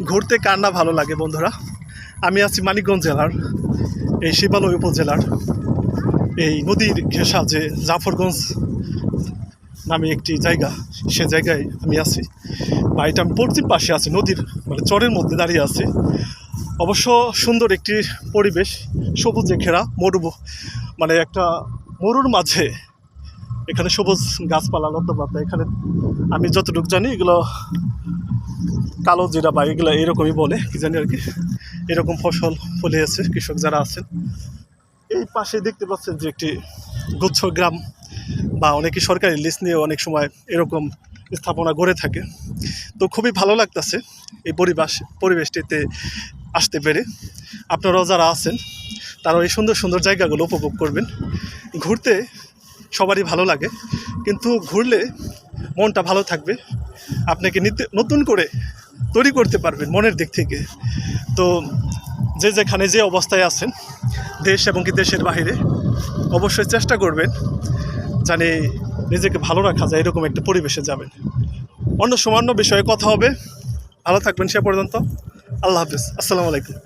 ঘুরতে কার না ভালো লাগে বন্ধুরা। আমি আছি মানিকগঞ্জ জেলার এই শিবালয় উপজেলার এই নদীর ঘেঁষা যে জাফরগঞ্জ নামে একটি জায়গা, সে জায়গায় আমি আছি, বা এটা আমি পশ্চিম পাশে আছি, নদীর মানে চরের মধ্যে দাঁড়িয়ে আছি। অবশ্য সুন্দর একটি পরিবেশ, সবুজে ঘেরা মানে একটা মরুর মাঝে এখানে সবুজ গাছপালা লতাপাতা। এখানে আমি যতটুকু জানি এগুলো কালো জিরা বা এগুলো এরকমই বলে কি জানি আর কি। এরকম ফসল ফলিয়েছে কৃষক যারা আছেন। এই পাশে দেখতে পাচ্ছেন যে একটি গুচ্ছ গ্রাম, বা অনেকে সরকারি লিস্ট নিয়ে অনেক সময় এরকম স্থাপনা গড়ে থাকে। তো খুবই ভালো লাগতেছে এই পরিবেশটিতে আসতে পেরে। আপনারাও যারা আছেন তারাও এই সুন্দর সুন্দর জায়গাগুলো উপভোগ করবেন। ঘুরতে সবারই ভালো লাগে, কিন্তু ঘুরলে মনটা ভালো থাকবে, আপনাকে নতুন করে তৈরি করতে পারবেন মনের দিক থেকে। তো যেখানে যে অবস্থায় আছেন, দেশ এবং কি দেশের বাইরে, অবশ্যই চেষ্টা করবেন জানি নিজেকে ভালো রাখা যায় এরকম একটা পরিবেশে যাবেন। অন্য সময় অন্য বিষয়ে কথা হবে। ভালো থাকবেন সে পর্যন্ত। আল্লাহ হাফিজ, আসসালামু আলাইকুম।